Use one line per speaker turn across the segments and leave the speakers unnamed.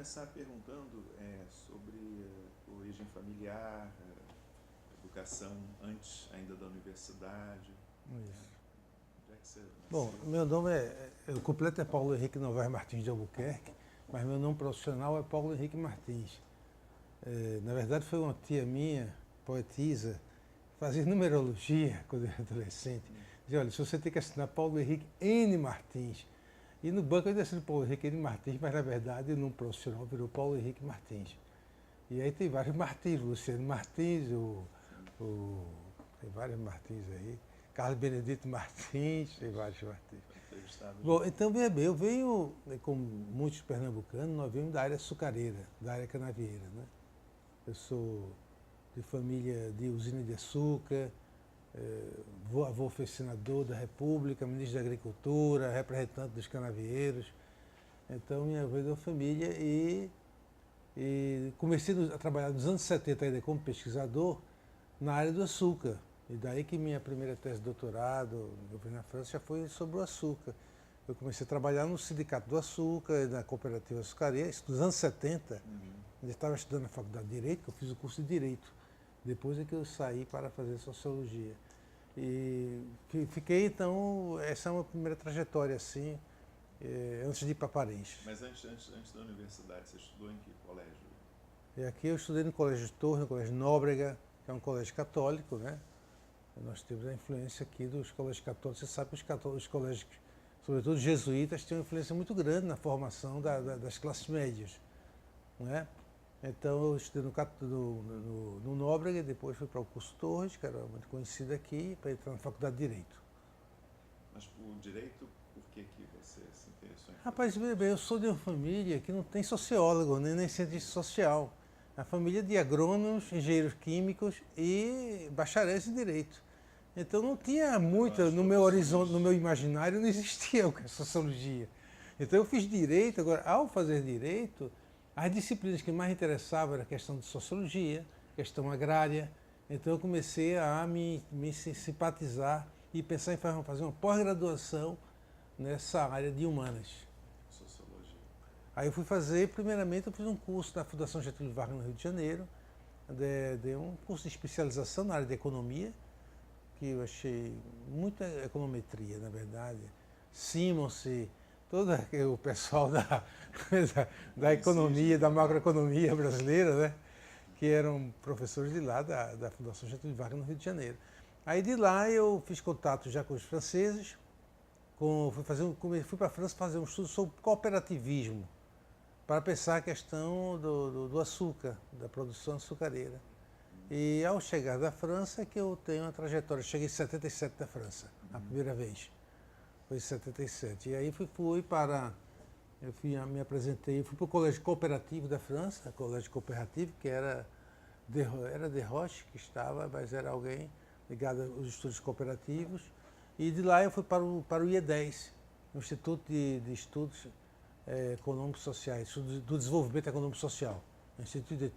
começar perguntando sobre origem familiar, educação antes ainda da universidade.
Isso.
Onde é que você
Bom,
nasceu?
meu nome o completo é Paulo Henrique Novaes Martins de Albuquerque, mas meu nome profissional é Paulo Henrique Martins. Na verdade, foi uma tia minha, poetisa, fazia numerologia quando eu era adolescente. Dizia, olha, se você tem que assinar Paulo Henrique N. Martins. E no banco eu ainda assino Paulo Henrique N. Martins, mas na verdade o nome profissional virou Paulo Henrique Martins. E aí tem vários Martins, Luciano Martins, tem vários Martins aí. Carlos Benedito Martins, tem vários Martins. Bom, então veja bem, eu venho, como muitos pernambucanos, nós vemos da área açucareira, da área canavieira, né? Eu sou de família de usina de açúcar, avô foi senador da República, ministro da Agricultura, representante dos canavieiros. Então, minha vida é uma família e comecei a trabalhar nos anos 70 ainda como pesquisador na área do açúcar. E daí que minha primeira tese de doutorado, eu fui na França, já foi sobre o açúcar. Eu comecei a trabalhar no Sindicato do Açúcar, na Cooperativa Açucareira, isso nos anos 70. Eu estava estudando na Faculdade de Direito, que eu fiz o curso de Direito. Depois é que eu saí para fazer Sociologia. E fiquei, então, essa é uma primeira trajetória, assim, antes de ir para Paris.
Mas antes da universidade, você estudou em que colégio?
E aqui eu estudei no Colégio de Torres, no Colégio Nóbrega, que é um colégio católico, né? Nós temos a influência aqui dos colégios católicos. Você sabe que os colégios, sobretudo jesuítas, têm uma influência muito grande na formação das classes médias, não é? Então eu estudei no Nóbrega e depois fui para o curso Torres, que era muito conhecido aqui, para entrar na Faculdade de Direito.
Mas o direito, por que você se interessou em
Rapaz, veja bem, eu sou de uma família que não tem sociólogo, nem cientista social. A família de agrônomos, engenheiros químicos e bacharéis em Direito. Então não tinha muita, no meu horizonte, no meu imaginário, não existia o que é sociologia. Então eu fiz Direito, agora, ao fazer Direito, as disciplinas que mais interessavam era a questão de sociologia, questão agrária. Então eu comecei a me simpatizar e pensar em fazer uma pós-graduação nessa área de humanas.
Sociologia.
Aí eu fui fazer, primeiramente eu fiz um curso na Fundação Getúlio Vargas no Rio de Janeiro, de um curso de especialização na área de economia, que eu achei muita econometria, na verdade. Simons, todo o pessoal da economia, da macroeconomia brasileira, né? Que eram professores de lá, da Fundação Getúlio Vargas no Rio de Janeiro. Aí de lá eu fiz contato já com os franceses, fui para a França fazer um estudo sobre cooperativismo, para pensar a questão do açúcar, da produção açucareira. E ao chegar da França é que eu tenho uma trajetória. Cheguei em 77 da França, a primeira vez. Foi em 77. E aí me apresentei, fui para o Colégio Cooperativo da França, Colégio Cooperativo, que era de Roche que estava, mas era alguém ligado aos estudos cooperativos. E de lá eu fui para o IE10, o Instituto de Estudos Econômicos Sociais, do Desenvolvimento Econômico Social. Instituto de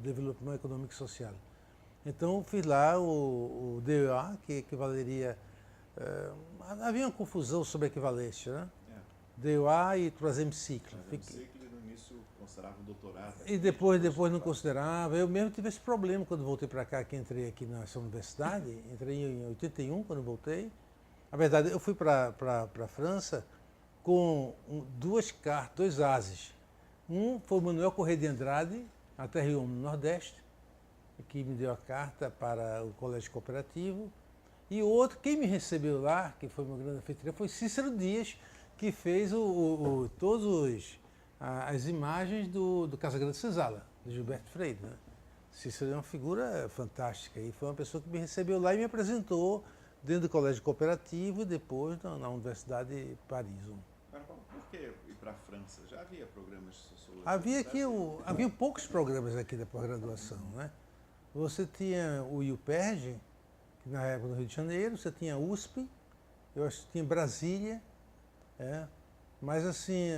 Desenvolvimento Econômico e Social. Então fiz lá o DEA, que equivaleria... havia uma confusão sobre a equivalência, né? DEA e troisième cycle.
Cycle no início considerava o doutorado.
E depois não considerava. Eu mesmo tive esse problema quando voltei para cá, que entrei aqui nessa universidade. Entrei em 81, quando voltei. Na verdade, eu fui para a França com dois ases. Um foi o Manuel Corrêa de Andrade, até Rio no Nordeste, que me deu a carta para o Colégio Cooperativo. E o outro, quem me recebeu lá, que foi meu grande anfitrião, foi Cícero Dias, que fez todas as imagens do Casa Grande Senzala, de Gilberto Freire, né? Cícero é uma figura fantástica e foi uma pessoa que me recebeu lá e me apresentou dentro do Colégio Cooperativo e depois na Universidade de Paris.
Por que ir para a França? Já havia programas de sociologia?
Havia poucos programas aqui da pós-graduação, né? Você tinha o IUPERJ, que na época no Rio de Janeiro, você tinha a USP, eu acho que tinha Brasília, mas assim,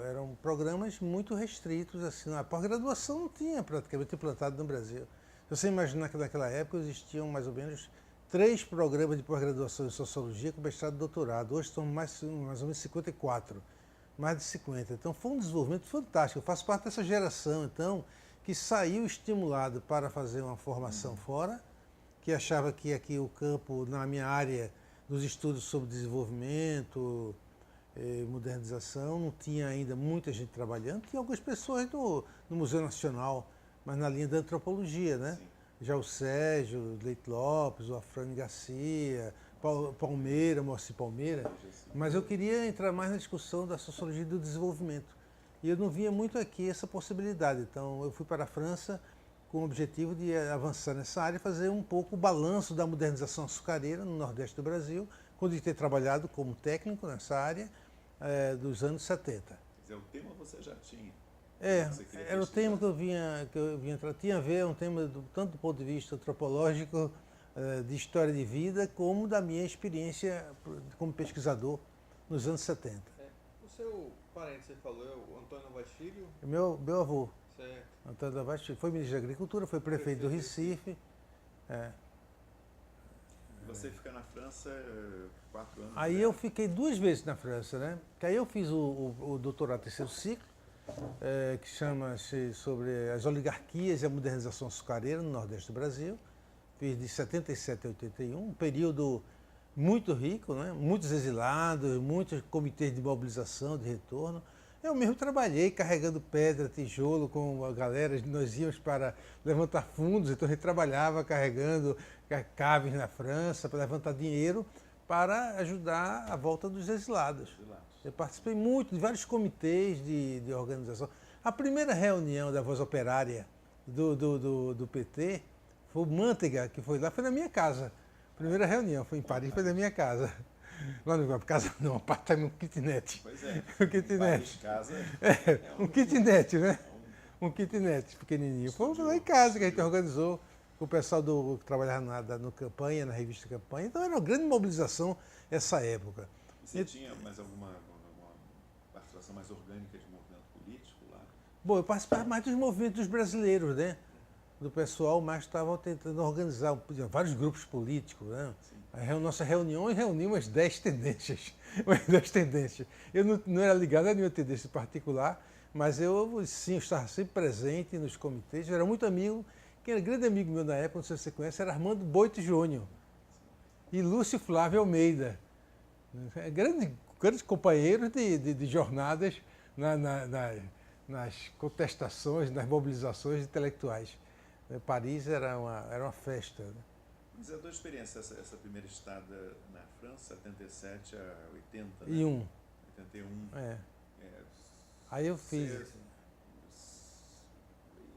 eram programas muito restritos, assim, a pós-graduação não tinha praticamente implantado no Brasil. Se você imaginar que naquela época existiam mais ou menos 3 programas de pós-graduação em Sociologia com mestrado e doutorado, hoje são mais ou menos 54. mais de 50. Então foi um desenvolvimento fantástico. Eu faço parte dessa geração, então, que saiu estimulado para fazer uma formação fora, que achava que aqui o campo, na minha área dos estudos sobre desenvolvimento, modernização, não tinha ainda muita gente trabalhando. Tinha algumas pessoas no Museu Nacional, mas na linha da antropologia, né?
Sim.
Já o Sérgio Leite Lopes, o Afrânio Garcia, Palmeira, Moacir Palmeira. Mas eu queria entrar mais na discussão da sociologia do desenvolvimento. E eu não via muito aqui essa possibilidade. Então eu fui para a França com o objetivo de avançar nessa área e fazer um pouco o balanço da modernização açucareira no Nordeste do Brasil, quando eu ter trabalhado como técnico nessa área dos anos 70.
Quer dizer, o tema você já tinha.
Era o tema que eu vinha tinha a ver, um tema tanto do ponto de vista antropológico, de história de vida, como da minha experiência como pesquisador nos anos 70.
O seu parente, você falou, é o Antônio Novaes Filho?
Meu avô,
Certo.
Antônio Novaes Filho, foi ministro da Agricultura, foi prefeito do Recife.
Você fica na França 4 anos.
Aí eu fiquei 2 vezes na França, né? Que aí eu fiz o doutorado terceiro ciclo, que chama-se sobre as oligarquias e a modernização açucareira no Nordeste do Brasil. Fiz de 77 a 81, um período muito rico, né? Muitos exilados, muitos comitês de mobilização, de retorno. Eu mesmo trabalhei carregando pedra, tijolo com a galera, nós íamos para levantar fundos, então a gente trabalhava carregando caves na França para levantar dinheiro para ajudar a volta dos exilados. Eu participei muito de vários comitês de organização. A primeira reunião da Voz Operária do PT foi o Mantega, que foi lá, foi na minha casa. Primeira reunião, foi em Paris, foi na minha casa. Lá no casa não, um apartamento, um kitnet.
Pois é.
Um kitnet.
Casa
Um kitnet, né? Um kitnet pequenininho. Foi lá em casa que a gente organizou com o pessoal que trabalhava no Campanha, na revista Campanha. Então era uma grande mobilização essa época.
Você tinha mais alguma participação mais orgânica de movimento político lá?
Bom, eu participava mais dos movimentos brasileiros, né? Do pessoal, mas estava tentando organizar vários grupos políticos, né? Nossa reunião reuniu umas 10 tendências. Umas 10 tendências. Eu não era ligado a nenhuma tendência particular, mas eu estava sempre presente nos comitês. Eu era muito amigo, quem era grande amigo meu na época, não sei se você conhece, era Armando Boito Júnior e Lúcio Flávio Almeida. Grandes companheiros de jornadas nas contestações, nas mobilizações intelectuais. Paris era uma festa. Né?
Mas é a tua experiência, essa primeira estada na França, 77 a 80, né?
E
81.
Aí eu fiz.
Você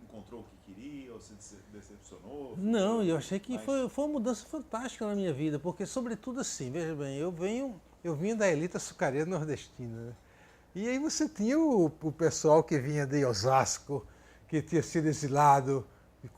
encontrou o que queria ou se decepcionou?
Não, eu achei que foi uma mudança fantástica na minha vida, porque sobretudo assim, veja bem, eu vinha da elite açucareira nordestina, né? E aí você tinha o pessoal que vinha de Osasco, que tinha sido exilado,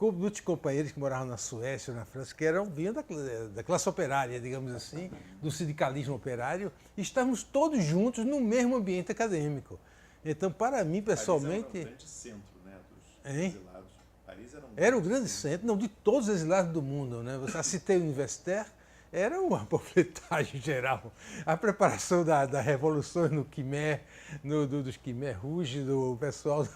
muitos companheiros que moravam na Suécia, na França, que vinham da classe operária, digamos assim, do sindicalismo operário, e estávamos todos juntos no mesmo ambiente acadêmico. Então, para mim, pessoalmente...
Paris era um grande centro, né, dos exilados. Paris
era um grande centro, não, de todos os exilados do mundo, né? Você citei o Universitaire, era uma panfletagem geral. A preparação da revolução no Khmer, dos Khmer Rouge, do pessoal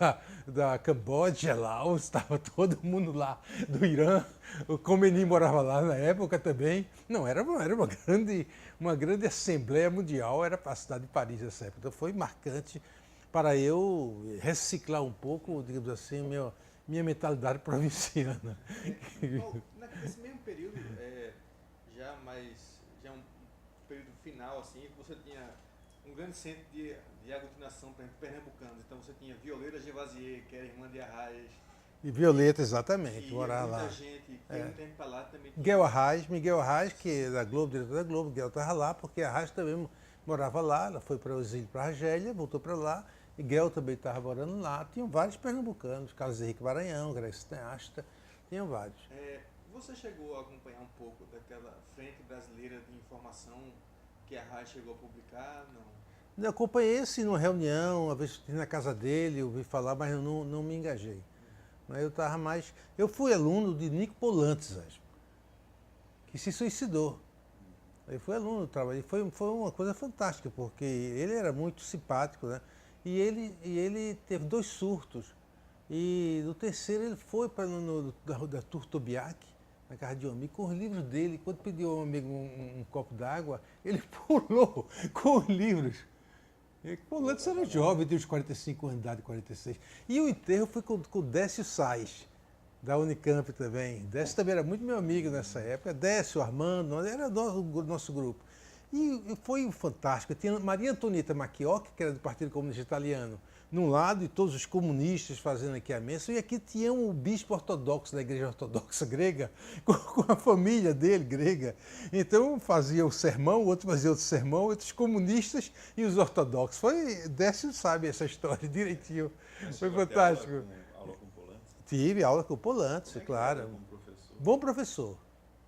da Camboja lá, estava todo mundo lá, do Irã, o Khomeini morava lá na época também. Não, era uma grande assembleia mundial, era a cidade de Paris nessa época. Então foi marcante para eu reciclar um pouco, digamos assim, minha mentalidade provinciana.
Nesse mesmo período, já um período final, assim, você tinha um grande centro de aglutinação pernambucanos. Então você tinha Violeta Gevasier, que era irmã de Arraes.
E Violeta, exatamente, morava lá.
Muita gente, muito tempo para lá também.
Miguel Arraes, que é da Globo, diretor da Globo, Miguel estava lá, porque Arraes também morava lá, ela foi para o exílio para Argélia, voltou para lá, e Miguel também estava morando lá. Tinham vários pernambucanos, Carlos Henrique Maranhão, Graça Cineasta, tinham vários.
Você chegou a acompanhar um pouco daquela Frente Brasileira de Informação que a Arraes chegou a publicar? Não?
Eu acompanhei esse numa reunião, uma vez na casa dele, ouvi falar, mas eu não me engajei. Mas eu estava mais... Eu fui aluno de Nico Polantes, que se suicidou. Eu fui aluno do trabalho. Foi uma coisa fantástica, porque ele era muito simpático, né? E ele teve 2 surtos. E no terceiro ele foi para da Tourtobiac, na casa de um amigo, com os livros dele. Quando pediu ao amigo um copo d'água, ele pulou com os livros. O antes era jovem, tinha uns 45 anos de idade, 46. E o enterro foi com o Décio Sais, da Unicamp também. Décio também era muito meu amigo nessa época. Décio, Armando, era do nosso grupo. E foi fantástico. Tinha Maria Antonieta Macchiocchi, que era do Partido Comunista Italiano, num lado, e todos os comunistas fazendo aqui a missa. E aqui tinha um bispo ortodoxo da Igreja Ortodoxa Grega, com a família dele, grega. Então um fazia o sermão, o outro fazia outro sermão, outros comunistas e os ortodoxos. Décio sabe essa história direitinho. Foi fantástico.
Aula com Polanski?
Tive aula com o Polanski, claro.
Como professor?
Bom professor.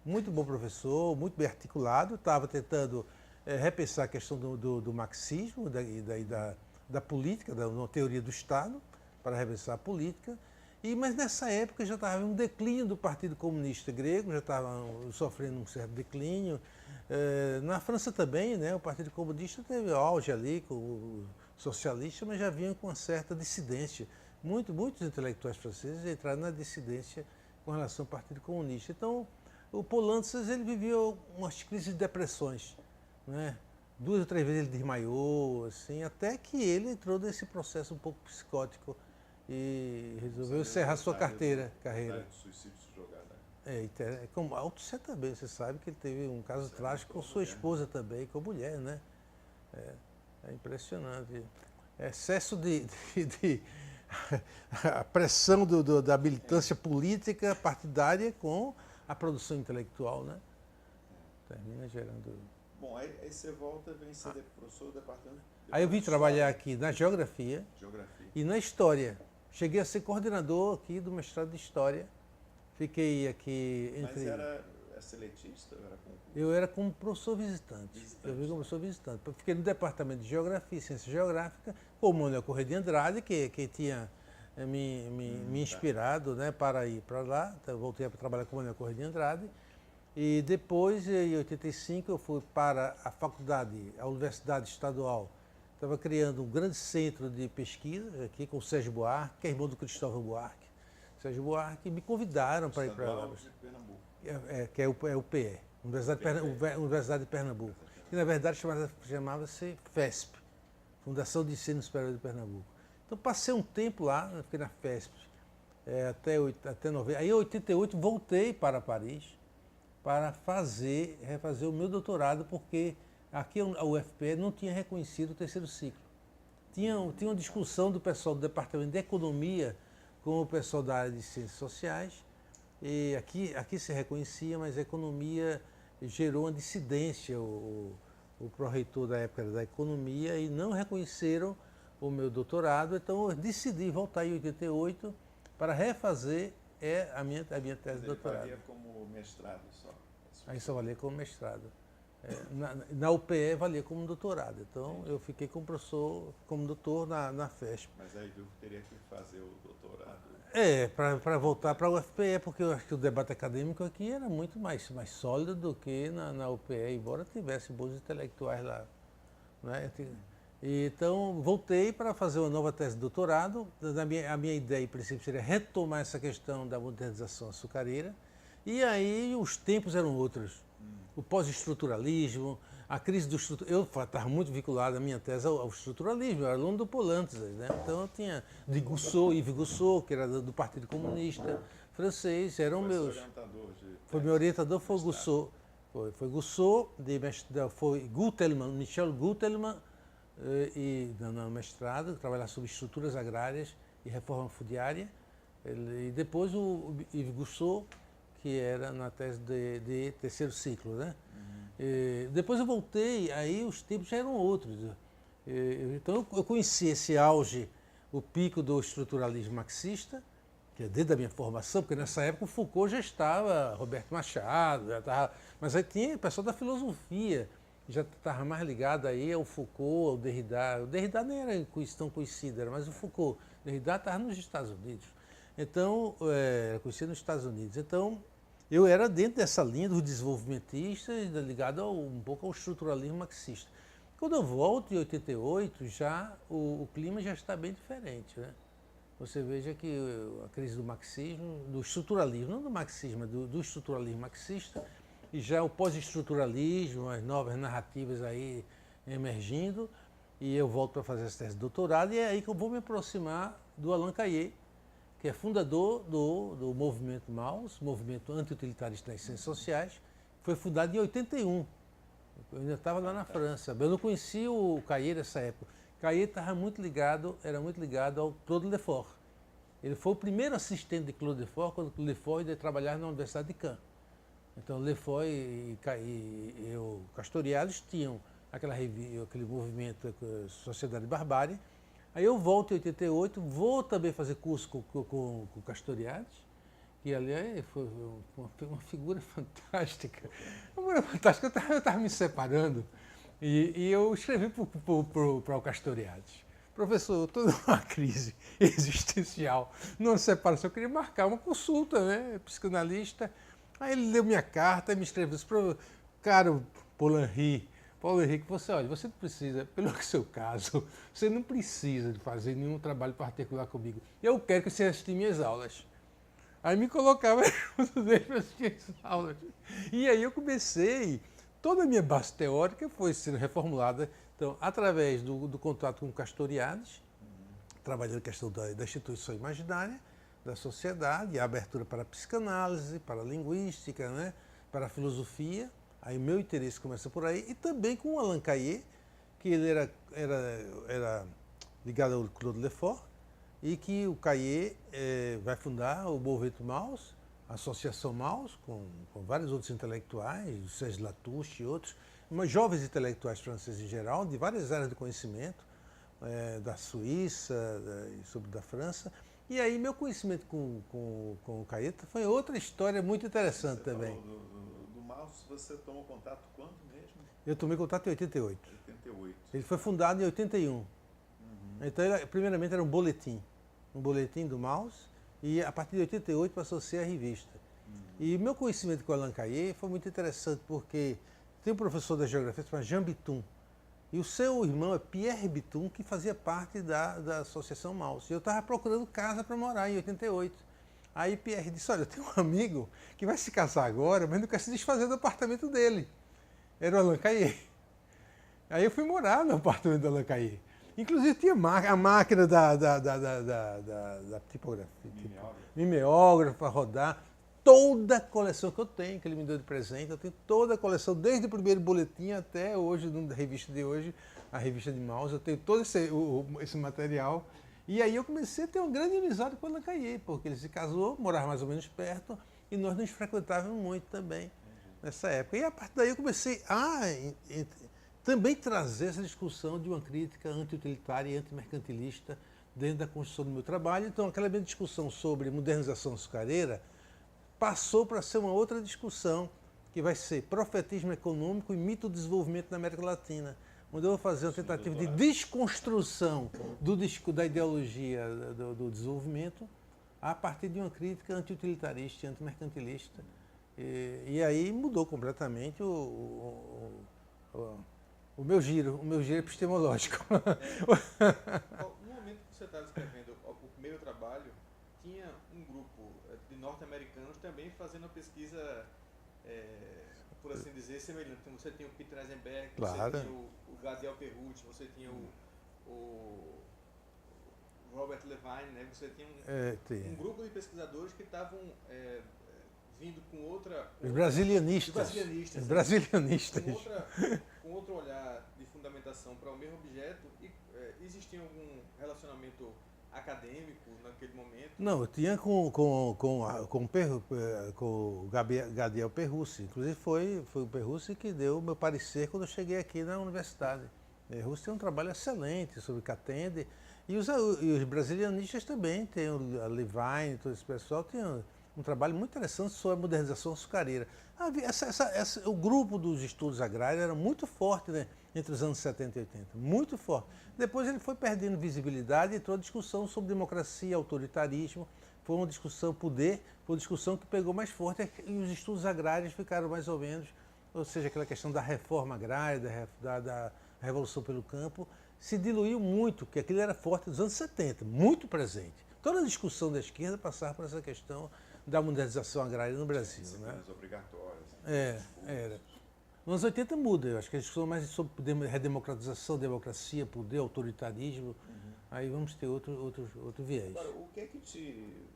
Muito bom professor, muito bem articulado. Estava tentando repensar a questão do marxismo da política, da teoria do Estado, para repensar a política. Mas nessa época já estava um declínio do Partido Comunista Grego, já estava sofrendo um certo declínio. Na França também, né, o Partido Comunista teve auge ali com o socialista, mas já vinha com uma certa dissidência. Muitos intelectuais franceses entraram na dissidência com relação ao Partido Comunista. Então, o Polanski, ele viveu umas crises de depressões, né? 2 ou 3 vezes ele desmaiou, assim, até que ele entrou nesse processo um pouco psicótico e resolveu encerrar sua carreira.
Suicídio jogado.
Como auto-sé também, você sabe que ele teve um caso trágico com sua esposa também, com a mulher, né? É impressionante. Excesso a pressão da militância política partidária com a produção intelectual, né? Termina gerando...
Bom, aí você volta, vem ser professor do departamento...
Aí eu vim trabalhar aqui na geografia e na história. Cheguei a ser coordenador aqui do mestrado de História. Fiquei aqui entre...
Mas era seletista?
Eu era como professor visitante. Eu vim como professor visitante. Fiquei no departamento de Geografia e Ciência Geográfica, com o Manuel Corrêa de Andrade, que tinha me inspirado, né, para ir para lá. Então, eu voltei a trabalhar com o Manuel Corrêa de Andrade. E depois, em 85, eu fui para a Universidade Estadual. Estava criando um grande centro de pesquisa aqui com o Sérgio Buarque, que é irmão do Cristóvão Buarque. Sérgio Buarque, e me convidaram para ir para lá.
De Pernambuco.
Que é o PE, Universidade de Pernambuco. Que na verdade chamava-se FESP, Fundação de Ensino Superior de Pernambuco. Então passei um tempo lá, fiquei na FESP até 90. Aí em 88 voltei para Paris para refazer o meu doutorado, porque aqui a UFPE não tinha reconhecido o terceiro ciclo. Tinha uma discussão do pessoal do Departamento de Economia com o pessoal da área de Ciências Sociais, e aqui se reconhecia, mas a economia gerou uma dissidência. O pró-reitor da época era da economia e não reconheceram o meu doutorado, então eu decidi voltar em 88 para refazer a minha tese de doutorado.
Valia como mestrado só?
Aí só valia como mestrado. Na UPE valia como doutorado, então eu fiquei como professor, como doutor na FESP.
Mas aí viu que teria que fazer o doutorado?
Para voltar para a UFPE, porque eu acho que o debate acadêmico aqui era muito mais sólido do que na UPE, embora tivesse bons intelectuais lá. Né? Então, voltei para fazer uma nova tese de doutorado. A minha ideia, em princípio, seria retomar essa questão da modernização açucareira. E aí os tempos eram outros. O pós-estruturalismo, a crise do estruturalismo. Eu estava muito vinculado a minha tese ao estruturalismo, eu era aluno do Polanski, né? Então eu tinha de Yves Goussot, que era do Partido Comunista francês, eram meus... Foi meu orientador, foi o Goussot. Foi Goussot, foi Gutelmann, Michel Gutelmann, no mestrado, trabalhar sobre estruturas agrárias e reforma fundiária. E depois o Yves Goussot, que era na tese de terceiro ciclo, né? Depois eu voltei, aí os tempos já eram outros. Então eu conheci esse auge, o pico do estruturalismo marxista, que é dentro da minha formação, porque nessa época o Foucault já estava, Roberto Machado, já estava, mas aí tinha o pessoal da filosofia, já estava mais ligado aí ao Foucault, ao Derrida. O Derrida nem era tão conhecido, era mais o Foucault. O Derrida estava nos Estados Unidos. Então, conhecido nos Estados Unidos. Então, eu era dentro dessa linha dos desenvolvimentistas, ligado um pouco ao estruturalismo marxista. Quando eu volto em 88, já o clima já está bem diferente, né? Você veja que a crise do marxismo, do estruturalismo, não do marxismo, do estruturalismo marxista, e já o pós-estruturalismo, as novas narrativas aí emergindo, e eu volto para fazer essa tese de doutorado, e é aí que eu vou me aproximar do Alain Cayet, que é fundador do movimento MAUS, Movimento Anti-Utilitarista das Ciências Sociais, que foi fundado em 81. Eu ainda estava lá na França. Eu não conhecia o Cayet nessa época. Cayet era muito ligado ao Claude Lefort. Ele foi o primeiro assistente de Claude Lefort quando Claude Lefort ia trabalhar na Universidade de Caen. Então Lefort e o Castoriadis tinham aquele movimento Sociedade Barbárie. Aí eu volto em 88, vou também fazer curso com o Castoriadis, que ali foi uma figura fantástica. Uma figura fantástica, eu estava me separando e eu escrevi para o Castoriadis. Professor, toda uma crise existencial, não separação, eu queria marcar uma consulta, né, psicanalista. Aí ele leu minha carta e me escreveu disse, caro Paulo Henrique, você não precisa, pelo seu caso, você não precisa de fazer nenhum trabalho particular comigo. Eu quero que você assista minhas aulas. Aí me colocava junto dele para assistir as aulas. E aí eu comecei, toda a minha base teórica foi sendo reformulada, então, através do contato com o Castoriadis, trabalhando a questão da instituição imaginária, da sociedade, a abertura para a psicanálise, para a linguística, né, para a filosofia. Aí o meu interesse começa por aí, e também com o Alain Cayet, que ele era ligado ao Claude Lefort, e que o Cayet vai fundar o Movimento MAUS, a Associação MAUS, com vários outros intelectuais, Serge Latouche e outros, mas jovens intelectuais franceses em geral, de várias áreas de conhecimento, da Suíça e da França. E aí meu conhecimento com o Cayet foi outra história muito interessante
você
também.
Do MAUS você tomou contato quando mesmo?
Eu tomei contato em 88.
88.
Ele foi fundado em 81. Então, primeiramente era um boletim do MAUS, e a partir de 88 passou a ser a revista. E meu conhecimento com o Alain Cayet foi muito interessante, porque tem um professor da geografia chamado Jean Bitum, e o seu irmão é Pierre Bitum, que fazia parte da Associação MAUS. E eu estava procurando casa para morar em 88. Aí Pierre disse, olha, eu tenho um amigo que vai se casar agora, mas não quer se desfazer do apartamento dele. Era o Alain Cayet. Aí eu fui morar no apartamento do Alain Cayet. Inclusive tinha a máquina da tipografia, mimeógrafo para rodar. Toda a coleção que eu tenho, que ele me deu de presente, eu tenho toda a coleção, desde o primeiro boletim até hoje, na revista de hoje, a revista de MAUS, eu tenho todo esse material. E aí eu comecei a ter uma grande amizade com o Alain Cayet, porque ele se casou, morava mais ou menos perto, e nós nos frequentávamos muito também nessa época. E a partir daí eu comecei a também trazer essa discussão de uma crítica anti-utilitária e anti-mercantilista dentro da construção do meu trabalho. Então aquela minha discussão sobre modernização açucareira passou para ser uma outra discussão, que vai ser profetismo econômico e mito do desenvolvimento na América Latina, onde eu vou fazer uma tentativa de desconstrução da ideologia do desenvolvimento a partir de uma crítica anti-utilitarista e anti-mercantilista. E aí mudou completamente o meu giro epistemológico.
No momento que você estava escrevendo o primeiro trabalho, tinha um grupo de norte-americanos também fazendo uma pesquisa, por assim dizer, semelhante. Então, você tinha o Peter Eisenberg,
claro.
Você tinha o Gadiel Perrucci, você tinha o Robert Levine, né? Você tinha um grupo de pesquisadores que estavam vindo com outra...
Os brasilianistas.
Os
brasilianistas.
Com outro olhar de fundamentação para o mesmo objeto. E existia algum relacionamento acadêmico naquele momento?
Não, eu tinha com o Gadiel Perrucci. Inclusive foi o Perrucci que deu o meu parecer quando eu cheguei aqui na universidade. Perrucci tem um trabalho excelente sobre Catende. E os brasilianistas também, tem a Levine, todo esse pessoal, tem um trabalho muito interessante sobre a modernização açucareira. O grupo dos estudos agrários era muito forte, né, entre os anos 70 e 80, muito forte. Depois ele foi perdendo visibilidade e entrou a discussão sobre democracia, autoritarismo, foi uma discussão poder, foi uma discussão que pegou mais forte e os estudos agrários ficaram mais ou menos, ou seja, aquela questão da reforma agrária, a Revolução pelo Campo, se diluiu muito, porque aquilo era forte nos anos 70, muito presente. Toda a discussão da esquerda passava por essa questão da modernização agrária no Brasil.
Disciplinas obrigatórias.
Era. Nos anos 80 muda, eu acho que a discussão mais sobre redemocratização, democracia, poder, autoritarismo, aí vamos ter outro viés.
Agora, o que é que te,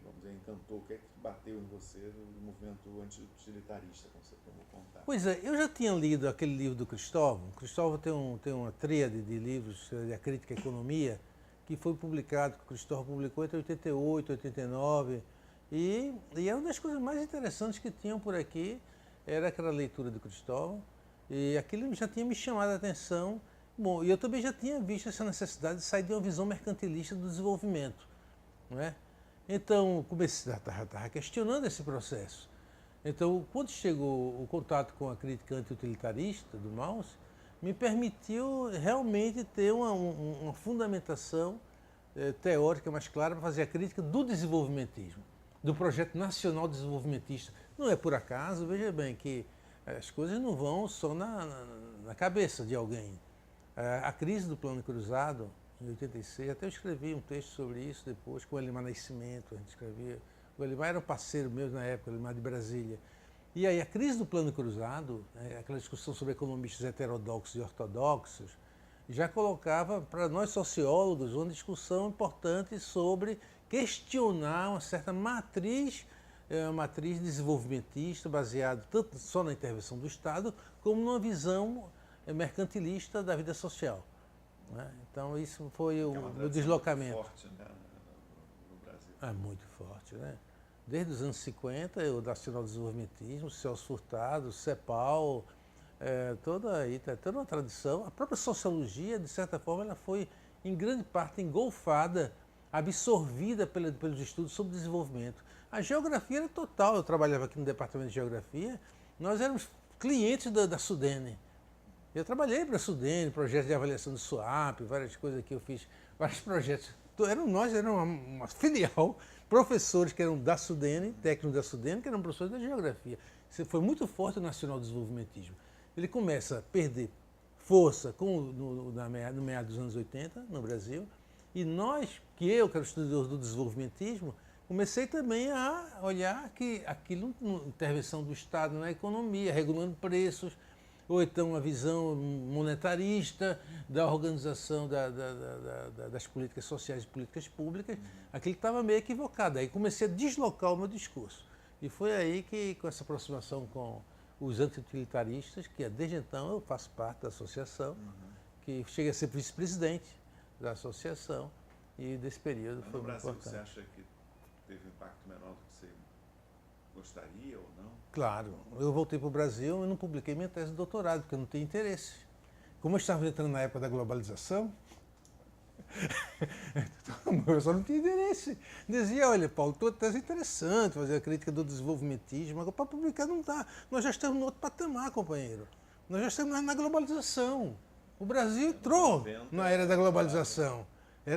vamos dizer, encantou, o que é que bateu em você no movimento anti-utilitarista, como você tomou contato?
Pois é, eu já tinha lido aquele livro do Cristóvão. Cristóvão tem uma tríade de livros, A Crítica à Economia, que foi publicado, que o Cristóvão publicou entre 88, 89, e é uma das coisas mais interessantes que tinham por aqui, era aquela leitura do Cristóvão, e aquilo já tinha me chamado a atenção. Bom, e eu também já tinha visto essa necessidade de sair de uma visão mercantilista do desenvolvimento, não é? Então, comecei a questionando esse processo. Então, quando chegou o contato com a crítica anti-utilitarista do Mauss, me permitiu realmente ter uma fundamentação teórica mais clara para fazer a crítica do desenvolvimentismo, do projeto nacional desenvolvimentista. Não é por acaso, veja bem, que as coisas não vão só na cabeça de alguém. A crise do Plano Cruzado, em 86, até eu escrevi um texto sobre isso depois, com o Elimar Nascimento, a gente escrevia. O Elimar era um parceiro meu na época, o Elimar de Brasília. E aí a crise do Plano Cruzado, aquela discussão sobre economistas heterodoxos e ortodoxos, já colocava para nós sociólogos uma discussão importante sobre questionar uma certa matriz desenvolvimentista, baseada tanto só na intervenção do Estado, como numa visão mercantilista da vida social. Né? Então isso foi o meu deslocamento.
Muito forte, né, no Brasil.
Muito forte, né? Desde os anos 50, o Nacional Desenvolvimentismo, Celso Furtado, CEPAL, toda uma tradição. A própria sociologia, de certa forma, ela foi, em grande parte, engolfada, absorvida pelos estudos sobre desenvolvimento. A geografia era total. Eu trabalhava aqui no Departamento de Geografia, nós éramos clientes da Sudene. Eu trabalhei para a Sudene, projetos de avaliação do SUAP, várias coisas que eu fiz, vários projetos. Nós éramos uma filial, professores que eram da Sudene, técnicos da Sudene, que eram professores da Geografia. Isso foi muito forte o nacional desenvolvimentismo. Ele começa a perder força no meado dos anos 80, no Brasil, e eu, que era estudioso do desenvolvimentismo, comecei também a olhar que aquilo, intervenção do Estado na economia, regulando preços, ou então uma visão monetarista da organização das políticas sociais e políticas públicas, aquilo estava meio equivocado. Aí comecei a deslocar o meu discurso. E foi aí que, com essa aproximação com os anti-utilitaristas, que desde então eu faço parte da associação, que cheguei a ser vice-presidente da associação, e desse período foi muito importante. No Brasil,
você acha que teve um impacto menor do que você gostaria ou não?
Claro. Eu voltei para o Brasil e não publiquei minha tese de doutorado, porque eu não tenho interesse. Como eu estava entrando na época da globalização, eu só não tinha interesse. Dizia, olha, Paulo, tua tese é interessante, fazer a crítica do desenvolvimentismo, mas para publicar não dá. Nós já estamos no outro patamar, companheiro. Nós já estamos na globalização. O Brasil entrou na era da globalização.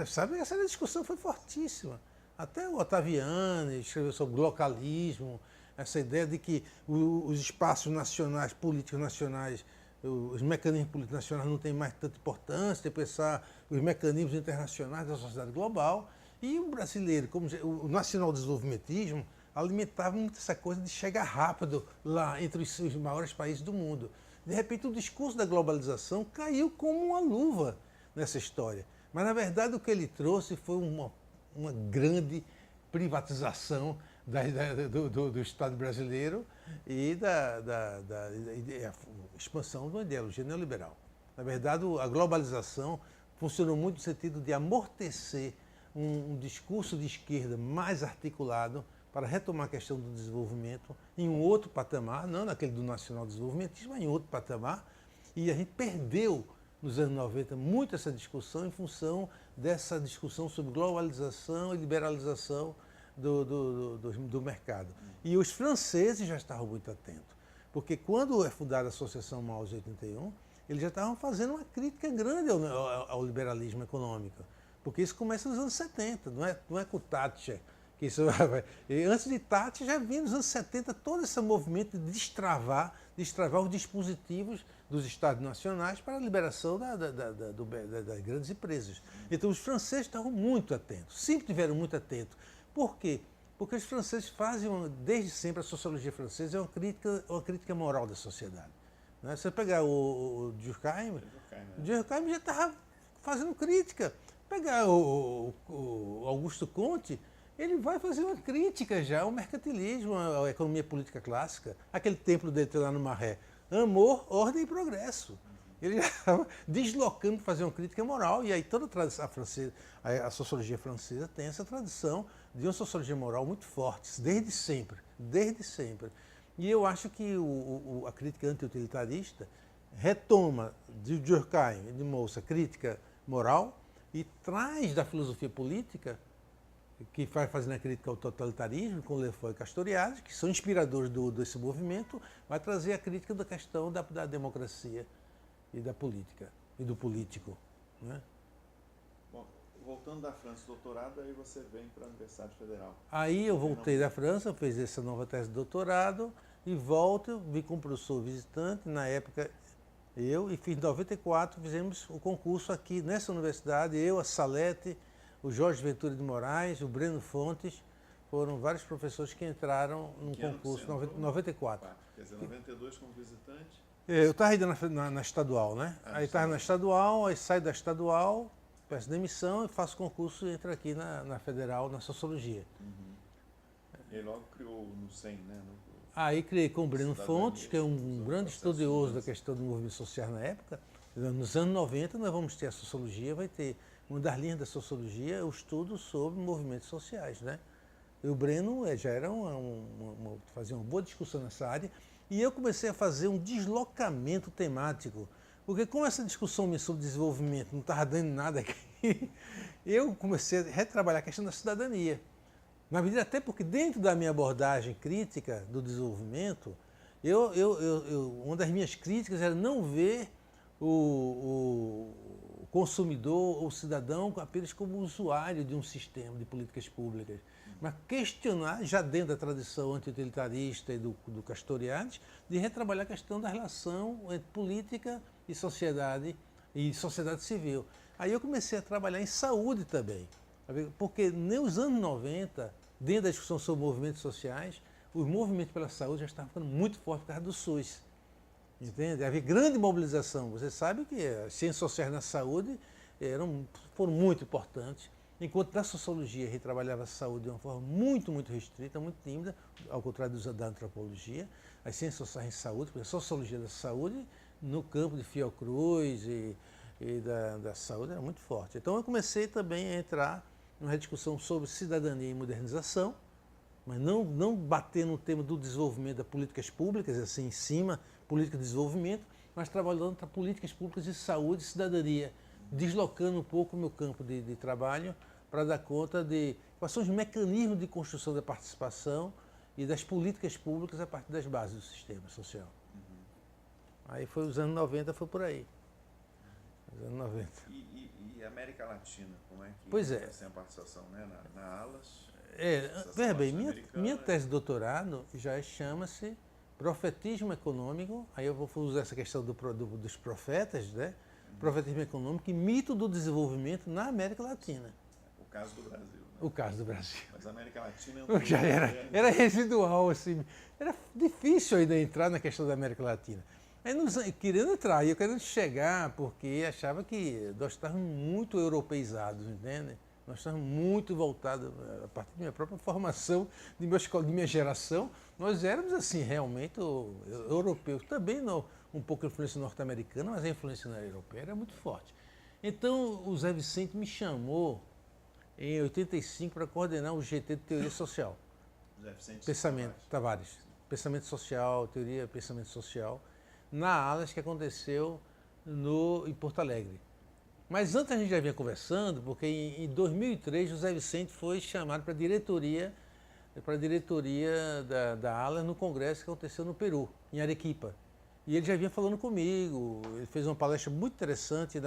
Sabe, essa discussão foi fortíssima. Até o Ottaviani escreveu sobre localismo, essa ideia de que os espaços nacionais, políticos nacionais, os mecanismos políticos nacionais não têm mais tanta importância, de pensar os mecanismos internacionais da sociedade global. E o brasileiro, como o nacional desenvolvimentismo, alimentava muito essa coisa de chegar rápido lá entre os maiores países do mundo. De repente, o discurso da globalização caiu como uma luva nessa história. Mas, na verdade, o que ele trouxe foi uma grande privatização do Estado brasileiro e da expansão de uma ideologia neoliberal. Na verdade, a globalização funcionou muito no sentido de amortecer um discurso de esquerda mais articulado para retomar a questão do desenvolvimento em um outro patamar, não naquele do nacional desenvolvimentismo, mas em outro patamar. E a gente perdeu, nos anos 90, muito essa discussão em função dessa discussão sobre globalização e liberalização do mercado. E os franceses já estavam muito atentos, porque quando é fundada a Associação Mauss em 81, eles já estavam fazendo uma crítica grande ao liberalismo econômico, porque isso começa nos anos 70, não é com Thatcher. Que isso vai. E antes de Thatcher já vinha nos anos 70 todo esse movimento de destravar destravar os dispositivos dos Estados nacionais para a liberação das grandes empresas. Então, os franceses estavam muito atentos, sempre estiveram muito atentos. Por quê? Porque os franceses fazem, desde sempre, a sociologia francesa é uma crítica moral da sociedade. Né? Se você pegar o Durkheim já estava fazendo crítica. Pegar o Augusto Comte, ele vai fazer uma crítica já ao mercantilismo, à economia política clássica. Aquele templo dele lá no Marais, amor, ordem e progresso. Ele já estava deslocando para fazer uma crítica moral, e aí toda a tradição francesa, a sociologia francesa tem essa tradição de uma sociologia moral muito forte, desde sempre, desde sempre. E eu acho que a crítica anti-utilitarista retoma de Durkheim, de Mauss, a crítica moral, e traz da filosofia política, que vai fazendo a crítica ao totalitarismo, com Lefort e Castoriadis, que são inspiradores desse movimento, vai trazer a crítica da questão da democracia e da política, e do político. Né?
Bom, voltando da França, doutorado, aí você vem para a Universidade Federal.
Aí eu voltei da França, fiz essa nova tese de doutorado, e volto, vim como professor visitante, na época eu, e fiz em 94, fizemos o concurso aqui nessa universidade, eu, a Salete, o Jorge Ventura de Moraes, o Breno Fontes, foram vários professores que entraram no concurso em 94.
Quer dizer, 92 como visitante?
Eu estava ainda na estadual, né? Aí estava na estadual, aí saio da estadual, peço demissão e faço concurso e entro aqui na Federal, na Sociologia.
E aí logo criou no SEM, né?
Aí criei com o Breno Fontes, que é um grande estudioso da questão do movimento social na época. Nos anos 90 nós vamos ter a sociologia, vai ter uma das linhas da sociologia, o estudo sobre movimentos sociais, né? E o Breno já era fazia uma boa discussão nessa área, e eu comecei a fazer um deslocamento temático, porque como essa discussão minha sobre desenvolvimento não estava dando nada aqui, eu comecei a retrabalhar a questão da cidadania. Na medida até porque dentro da minha abordagem crítica do desenvolvimento, uma das minhas críticas era não ver o consumidor ou cidadão apenas como usuário de um sistema de políticas públicas, mas questionar, já dentro da tradição anti-utilitarista e do Castoriadis, de retrabalhar a questão da relação entre política e sociedade civil. Aí eu comecei a trabalhar em saúde também, porque nos anos 90, dentro da discussão sobre movimentos sociais, os movimentos pela saúde já estavam ficando muito fortes por causa do SUS. Entende? Havia grande mobilização. Você sabe que as ciências sociais na saúde foram muito importantes, enquanto na sociologia a gente trabalhava a saúde de uma forma muito, muito restrita, muito tímida, ao contrário da antropologia. As ciências sociais em saúde, a sociologia da saúde, no campo de Fiocruz e da saúde, era muito forte. Então eu comecei também a entrar numa discussão sobre cidadania e modernização, mas não bater no tema do desenvolvimento das políticas públicas, assim, em cima, política de desenvolvimento, mas trabalhando para políticas públicas de saúde e cidadania, deslocando um pouco o meu campo de trabalho para dar conta de quais são os mecanismos de construção da participação e das políticas públicas a partir das bases do sistema social. Aí foi os anos 90, foi por aí. Os anos 90.
E América Latina, como é que
pois é.
Tem a participação, né? Na ALAS?
Veja bem, minha tese de doutorado já chama-se Profetismo Econômico, aí eu vou usar essa questão dos profetas, né? Profetismo Econômico e Mito do Desenvolvimento na América Latina.
O caso do Brasil. Né?
O caso do Brasil.
Mas a América Latina é
já era residual, assim. Era difícil ainda entrar na questão da América Latina. Aí querendo entrar, e eu querendo chegar, porque achava que nós estávamos muito europeizados, entende? Nós estamos muito voltados, a partir da minha própria formação, de minha geração, nós éramos assim, realmente europeus. Também um pouco a influência norte-americana, mas a influência europeia era muito forte. Então, o Zé Vicente me chamou em 85 para coordenar o GT de Teoria Social.
Zé Vicente
Pensamento, Tavares. Pensamento Social, Teoria Pensamento Social, na ALAS que aconteceu em Porto Alegre. Mas antes a gente já vinha conversando, porque em 2003 José Vicente foi chamado para a diretoria da ALAS no congresso que aconteceu no Peru, em Arequipa. E ele já vinha falando comigo, ele fez uma palestra muito interessante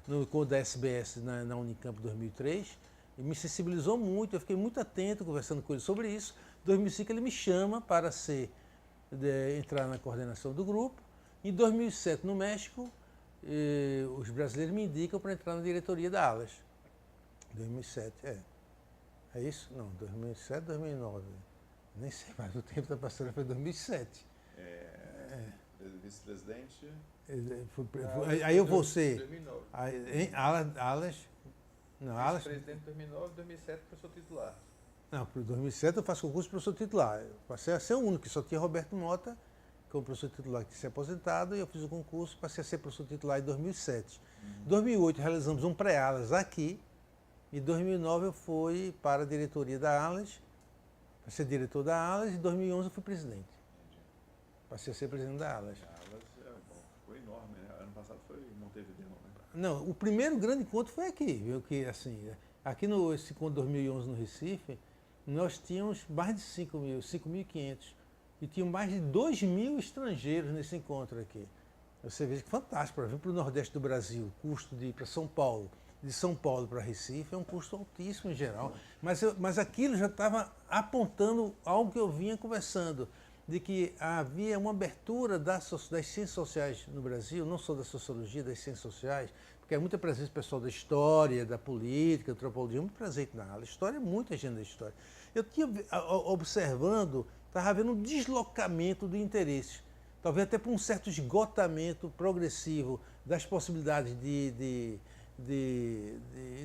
no da SBS na Unicamp 2003, e me sensibilizou muito, eu fiquei muito atento conversando com ele sobre isso. Em 2005 ele me chama para ser entrar na coordenação do grupo. Em 2007, no México, os brasileiros me indicam para entrar na diretoria da ALAS. 2007, É isso? Não, 2007, 2009. Nem sei mais, o tempo está passando, foi 2007.
Vice-presidente?
Aí eu vou ser...
2009.
ALAS... Não, ALAS...
Vice-presidente 2009, 2007, professor titular.
Não, para 2007 eu faço concurso de professor titular. Eu passei a ser o único, que só tinha Roberto Mota, como professor titular que tinha se aposentado, e eu fiz o concurso, passei a ser professor titular em 2007. Em 2008 realizamos um pré-ALAS aqui, e em 2009 eu fui para a diretoria da ALAS, para ser diretor da ALAS, e em 2011 eu fui presidente. Passei a ser presidente da ALAS.
A ALAS foi enorme, né? Ano passado foi em Montevideo, né?
Não, o primeiro grande encontro foi aqui, viu? Que, assim, aqui esse encontro de 2011 no Recife, nós tínhamos mais de 5.500, e tinham mais de 2.000 estrangeiros nesse encontro aqui. Você vê que fantástico, para vir para o Nordeste do Brasil, o custo de ir para São Paulo, de São Paulo para Recife, é um custo altíssimo em geral, mas aquilo já estava apontando algo que eu vinha conversando, de que havia uma abertura das ciências sociais no Brasil, não só da sociologia, das ciências sociais, porque é muita presença pessoal da história, da política, da antropologia, muito presente na aula. História, muita gente da história. Eu tinha observando, estava havendo um deslocamento de interesses, talvez até por um certo esgotamento progressivo das possibilidades de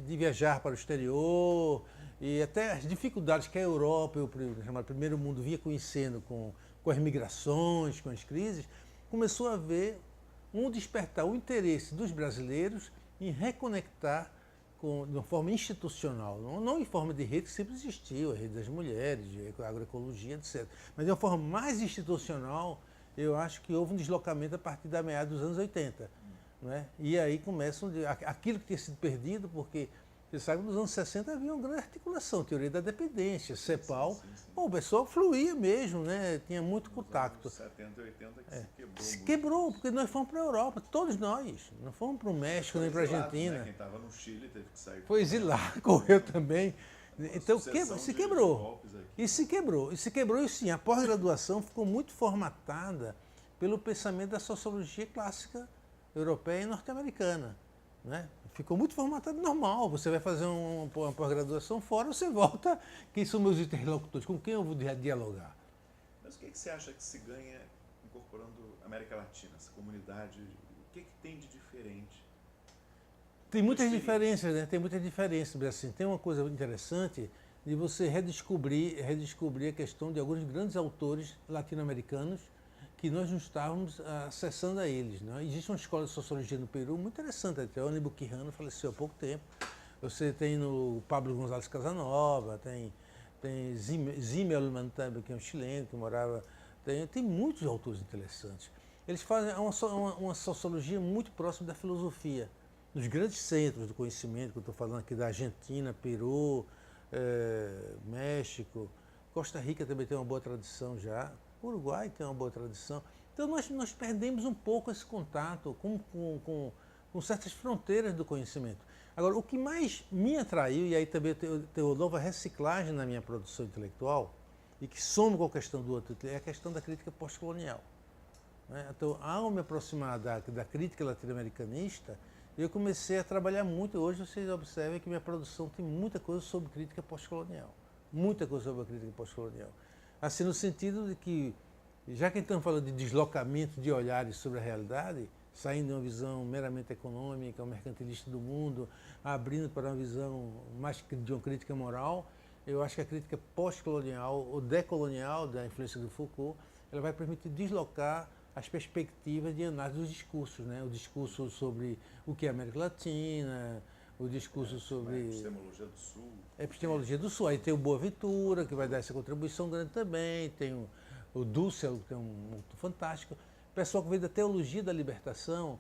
viajar para o exterior, e até as dificuldades que a Europa, o chamado primeiro mundo, vinha conhecendo com as migrações, com as crises, começou a haver um despertar o interesse dos brasileiros em reconectar de uma forma institucional, não em forma de rede que sempre existiu, a rede das mulheres, a agroecologia, etc. Mas de uma forma mais institucional, eu acho que houve um deslocamento a partir da meada dos anos 80. Não é? E aí começam aquilo que tinha sido perdido, porque você sabe que nos anos 60 havia uma grande articulação, teoria da dependência, CEPAL. Bom, o pessoal fluía mesmo, né? Tinha muito contato.
Nos anos 70 e 80 que se quebrou.
Se quebrou, porque nós fomos para a Europa, todos nós. Não fomos para o México, nem para a Argentina.
Né? Quem estava no Chile teve que sair.
Foi exilado, correu também. Então, se quebrou. E se quebrou. E sim, a pós-graduação ficou muito formatada pelo pensamento da sociologia clássica europeia e norte-americana. Né? Ficou muito formatado normal. Você vai fazer uma pós-graduação fora, você volta. Quem são meus interlocutores? Com quem eu vou dialogar?
Mas o que você acha que se ganha incorporando a América Latina, essa comunidade? O que tem de diferente?
Tem muitas diferenças, né? Tem muitas diferenças. Assim, tem uma coisa interessante de você redescobrir a questão de alguns grandes autores latino-americanos que nós não estávamos acessando a eles. Né? Existe uma escola de sociologia no Peru muito interessante, até o Aníbal Quijano faleceu há pouco tempo. Você tem no Pablo González Casanova, tem Zimmermann também, que é um chileno que morava... Tem muitos autores interessantes. Eles fazem uma sociologia muito próxima da filosofia, dos grandes centros do conhecimento, que eu estou falando aqui da Argentina, Peru, México, Costa Rica também tem uma boa tradição já, o Uruguai tem uma boa tradição. Então nós perdemos um pouco esse contato com certas fronteiras do conhecimento. Agora, o que mais me atraiu, e aí também tem uma nova reciclagem na minha produção intelectual, e que soma com a questão do outro, é a questão da crítica pós-colonial. Né? Então, ao me aproximar da crítica latino-americanista, eu comecei a trabalhar muito. Hoje vocês observam que minha produção tem muita coisa sobre crítica pós-colonial. Muita coisa sobre a crítica pós-colonial. Assim, no sentido de que, já que estamos falando de deslocamento de olhares sobre a realidade, saindo de uma visão meramente econômica, mercantilista do mundo, abrindo para uma visão mais de uma crítica moral, eu acho que a crítica pós-colonial ou decolonial da influência do Foucault, ela vai permitir deslocar as perspectivas de análise dos discursos, né? O discurso sobre o que é a América Latina, o discurso sobre...
Epistemologia do Sul.
Epistemologia do Sul. Aí tem o Boaventura, que vai dar essa contribuição grande também, tem o Dussel, que é muito fantástico. O pessoal que veio da teologia da libertação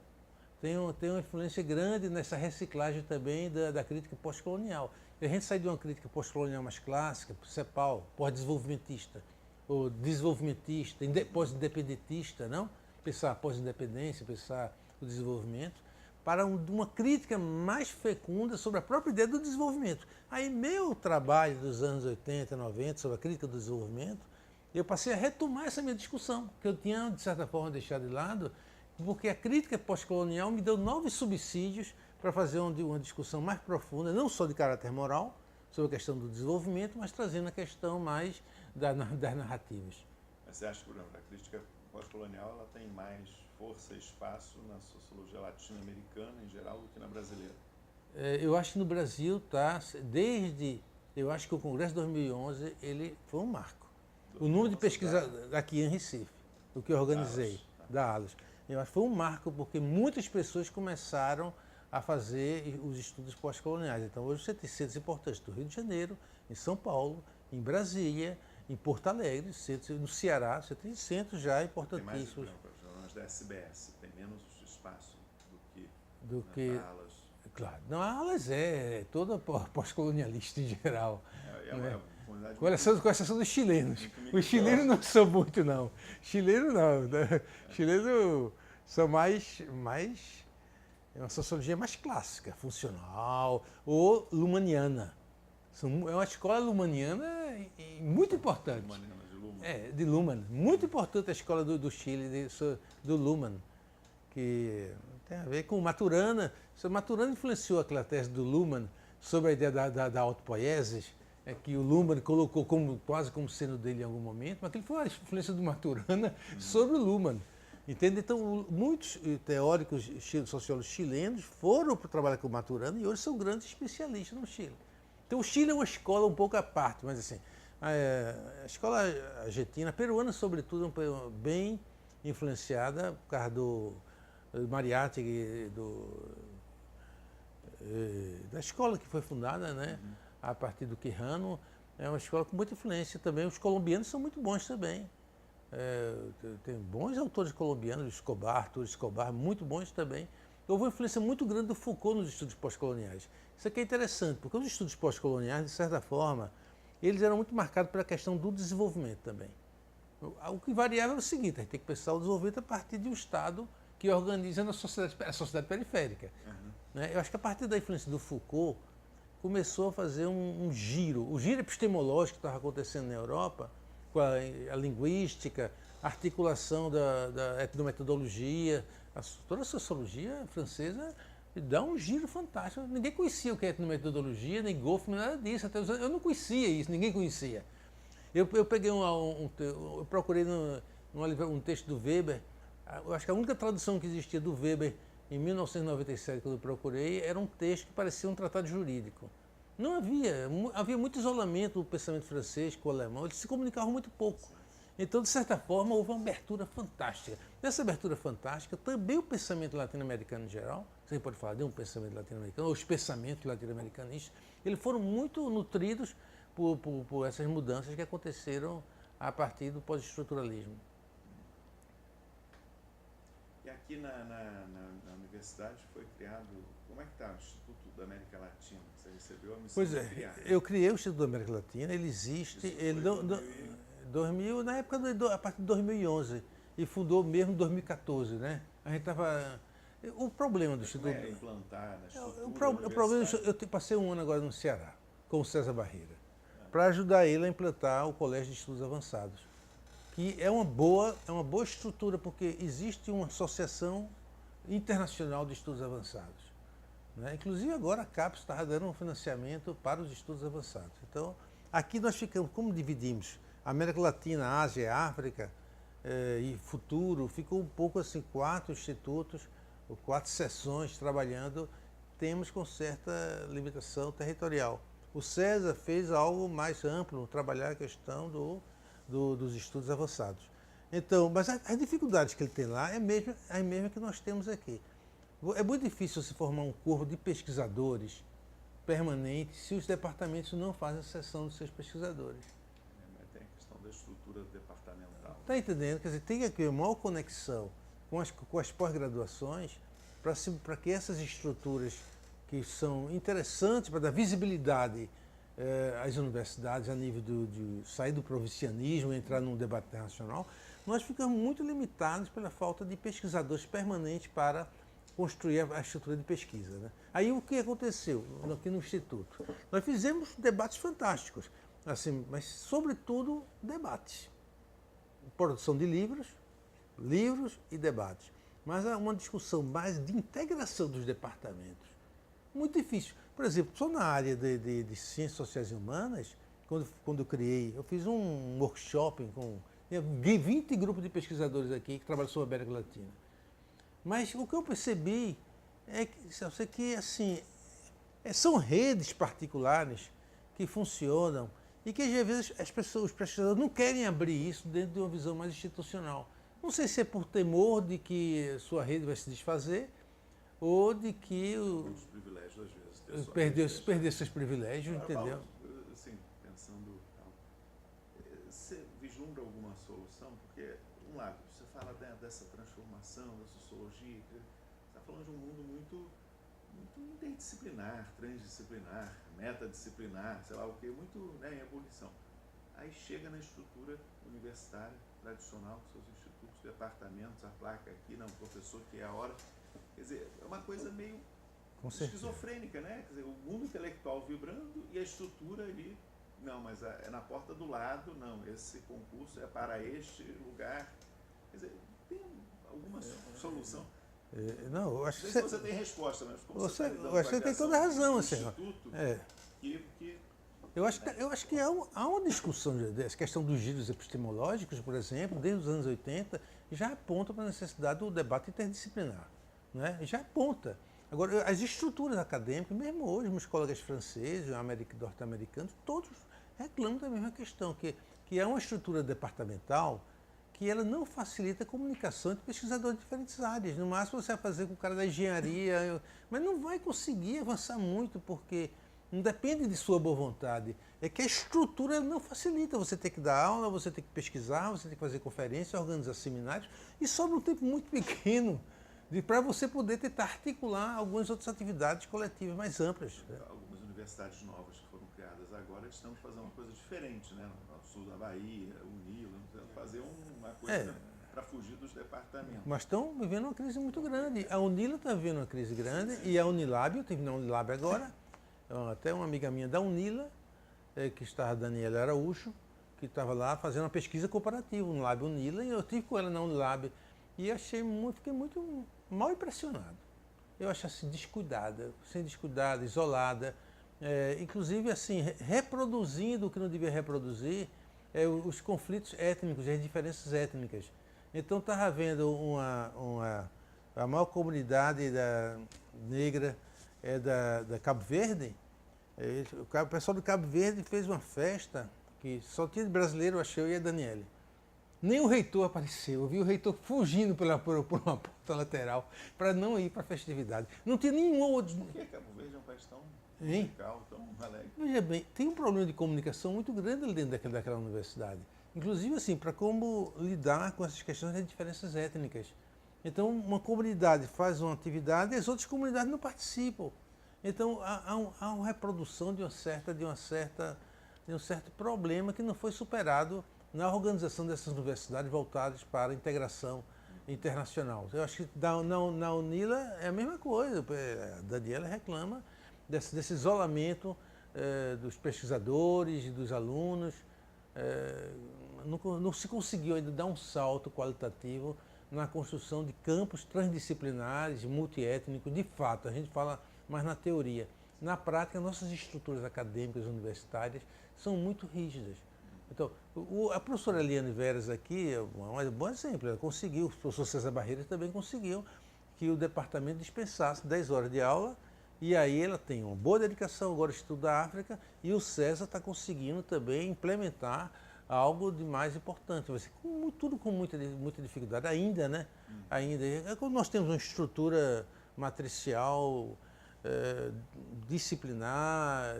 tem uma influência grande nessa reciclagem também da crítica pós-colonial. E a gente sai de uma crítica pós-colonial mais clássica, CEPAL, pós-desenvolvimentista, ou desenvolvimentista, pós-independentista, não? Pensar a pós-independência, pensar o desenvolvimento, para uma crítica mais fecunda sobre a própria ideia do desenvolvimento. Aí meu trabalho dos anos 80, 90, sobre a crítica do desenvolvimento, eu passei a retomar essa minha discussão, que eu tinha, de certa forma, deixado de lado, porque a crítica pós-colonial me deu novos subsídios para fazer uma discussão mais profunda, não só de caráter moral, sobre a questão do desenvolvimento, mas trazendo a questão mais das narrativas.
Mas você acha que, por exemplo, a crítica pós-colonial ela tem mais força e espaço na sociologia latino-americana em geral do que na brasileira?
Eu acho que no Brasil está, eu acho que o Congresso de 2011 ele foi um marco. O número de pesquisadores aqui em Recife, o que eu organizei, da ALOS, eu acho que foi um marco porque muitas pessoas começaram a fazer os estudos pós-coloniais. Então hoje você tem centros importantes do Rio de Janeiro, em São Paulo, em Brasília, em Porto Alegre, no Ceará, você tem centros já importantíssimos.
Tem mais, da SBS, tem menos espaço do que ALAS.
Claro, não, a ALAS é toda pós-colonialista em geral. Com exceção dos chilenos. Os chilenos não são muito, não. Chilenos não. Chilenos são mais é uma sociologia mais clássica, funcional ou lumaniana. É uma escola lumaniana muito importante. De Luhmann. Muito importante a escola do Chile, do Luhmann, que tem a ver com Maturana. Maturana influenciou aquela tese do Luhmann sobre a ideia da autopoiesis, que o Luhmann colocou quase como sendo dele em algum momento, mas aquilo foi a influência do Maturana sobre o Luhmann. Entende? Então, muitos teóricos sociólogos chilenos foram para trabalhar com o Maturana e hoje são grandes especialistas no Chile. Então, o Chile é uma escola um pouco à parte, mas assim, a escola argentina, peruana, sobretudo, é bem influenciada por causa do Mariátegui, da escola que foi fundada, né, a partir do Quijano. É uma escola com muita influência também. Os colombianos são muito bons também. Tem bons autores colombianos, Arthur Escobar, muito bons também. Houve uma influência muito grande do Foucault nos estudos pós-coloniais. Isso aqui é interessante, porque os estudos pós-coloniais, de certa forma, eles eram muito marcados pela questão do desenvolvimento também. O que variava era o seguinte: a gente tem que pensar o desenvolvimento a partir de um Estado que organiza a sociedade periférica. Né? Eu acho que a partir da influência do Foucault, começou a fazer um giro. O giro epistemológico que estava acontecendo na Europa, com a linguística, a articulação da etnometodologia, toda a sociologia francesa dá um giro fantástico. Ninguém conhecia o que é etnometodologia, nem Goffman, nada disso. Eu não conhecia isso, ninguém conhecia. Eu peguei eu procurei um texto do Weber. Eu acho que a única tradução que existia do Weber em 1997, quando eu procurei, era um texto que parecia um tratado jurídico. Não havia muito isolamento do pensamento francês com o alemão, eles se comunicavam muito pouco. Então, de certa forma, houve uma abertura fantástica. Nessa abertura fantástica, também o pensamento latino-americano em geral, você pode falar de um pensamento latino-americano, ou os pensamentos latino-americanistas, eles foram muito nutridos por essas mudanças que aconteceram a partir do pós-estruturalismo.
E aqui na universidade foi criado, como é que está o Instituto da América Latina? Você recebeu a missão de criar?
Eu criei o Instituto da América Latina, ele existe, na época a partir de 2011, e fundou mesmo em 2014, né? A gente estava... O problema do Instituto...
Como é implantar na estrutura
o problema, eu passei um ano agora no Ceará, com o César Barreira, para ajudar ele a implantar o Colégio de Estudos Avançados, que é uma boa estrutura, porque existe uma associação internacional de estudos avançados. Né? Inclusive agora a CAPES está dando um financiamento para os estudos avançados. Então, aqui nós ficamos, como dividimos América Latina, Ásia, África e futuro, ficou um pouco assim, 4 institutos, ou 4 seções trabalhando, temos com certa limitação territorial. O César fez algo mais amplo, trabalhar a questão dos estudos avançados. Então, mas as dificuldades que ele tem lá é a mesma que nós temos aqui. É muito difícil se formar um corpo de pesquisadores permanente se os departamentos não fazem a seleção dos seus pesquisadores.
Mas tem a questão da estrutura departamental.
Está entendendo? Quer dizer, tem que haver uma maior conexão com as pós-graduações para que essas estruturas que são interessantes para dar visibilidade às universidades a nível de sair do provincianismo e entrar num debate internacional, nós ficamos muito limitados pela falta de pesquisadores permanentes para construir a estrutura de pesquisa. Né? Aí o que aconteceu aqui no Instituto? Nós fizemos debates fantásticos, assim, mas sobretudo debates. produção de livros e debates. Mas há uma discussão mais de integração dos departamentos. Muito difícil. Por exemplo, só na área de ciências sociais e humanas, quando eu fiz um workshop com 20 grupos de pesquisadores aqui que trabalham sobre a América Latina. Mas o que eu percebi é que assim, são redes particulares que funcionam e que às vezes os pesquisadores não querem abrir isso dentro de uma visão mais institucional. Não sei se é por temor de que sua rede vai se desfazer ou de que
os privilégios, às vezes,
perder seus privilégios, entendeu?
Paulo, assim, pensando, você vislumbra alguma solução? Porque, um lado, você fala dessa transformação da sociologia, você está falando de um mundo muito interdisciplinar, transdisciplinar, metadisciplinar, sei lá o que, muito em ebulição. Aí chega na estrutura universitária tradicional, com seus institutos, departamentos, a placa aqui, não, professor que é a hora. Quer dizer, é uma coisa meio esquizofrênica, né? Quer dizer, o mundo intelectual vibrando e a estrutura ali, não, mas é na porta do lado, não, esse concurso é para este lugar. Quer dizer, tem alguma solução?
Não, eu acho
não sei se você tem resposta, mas como
você
está
tem toda a razão, assim. Eu acho que há uma discussão dessa questão dos giros epistemológicos, por exemplo, desde os anos 80, já aponta para a necessidade do debate interdisciplinar. Né? Já aponta. Agora, as estruturas acadêmicas, mesmo hoje, meus colegas franceses, norte-americanos, todos reclamam da mesma questão, que é uma estrutura departamental que ela não facilita a comunicação entre pesquisadores de diferentes áreas. No máximo, você vai fazer com o cara da engenharia, mas não vai conseguir avançar muito, porque não depende de sua boa vontade. É que a estrutura não facilita. Você tem que dar aula, você tem que pesquisar, você tem que fazer conferência, organizar seminários, e sobra um tempo muito pequeno para você poder tentar articular algumas outras atividades coletivas mais amplas.
Algumas universidades novas que foram criadas agora estão fazendo uma coisa diferente, né? No sul da Bahia, o Nilo, fazer uma coisa para fugir dos departamentos.
Mas estão vivendo uma crise muito grande. A Unila está vivendo uma crise grande e a Unilab, eu estive na Unilab agora, até uma amiga minha da Unila, que estava, a Daniela Araújo, que estava lá fazendo uma pesquisa comparativa, Unilab e Unila, e eu estive com ela na Unilab e fiquei muito mal impressionado. Eu achei assim, sem descuidada, isolada, inclusive assim, reproduzindo o que não devia reproduzir, os conflitos étnicos, as diferenças étnicas. Então estava havendo a maior comunidade negra da Cabo Verde. O pessoal do Cabo Verde fez uma festa que só tinha de brasileiro, achei eu e a Daniele. Nem o reitor apareceu, eu vi o reitor fugindo por uma porta lateral para não ir para a festividade. Não tinha nenhum outro.
Por que Cabo Verde é um país tão musical, tão alegre?
Veja bem, tem um problema de comunicação muito grande ali dentro daquela universidade. Inclusive, assim, para como lidar com essas questões das diferenças étnicas. Então, uma comunidade faz uma atividade e as outras comunidades não participam. Então, há uma reprodução de um certo problema que não foi superado na organização dessas universidades voltadas para a integração internacional. Eu acho que na Unila é a mesma coisa. A Daniela reclama desse isolamento dos pesquisadores e dos alunos. Não se conseguiu ainda dar um salto qualitativo na construção de campos transdisciplinares, multiétnicos. De fato, a gente fala mais na teoria. Na prática, nossas estruturas acadêmicas universitárias são muito rígidas. Então, a professora Eliane Veras aqui é um bom exemplo. Ela conseguiu, o professor César Barreiras também conseguiu que o departamento dispensasse 10 horas de aula, e aí ela tem uma boa dedicação, agora estuda a África, e o César está conseguindo também implementar algo de mais importante. Vai ser tudo com muita dificuldade, ainda, né? Ainda. É quando nós temos uma estrutura matricial, disciplinar,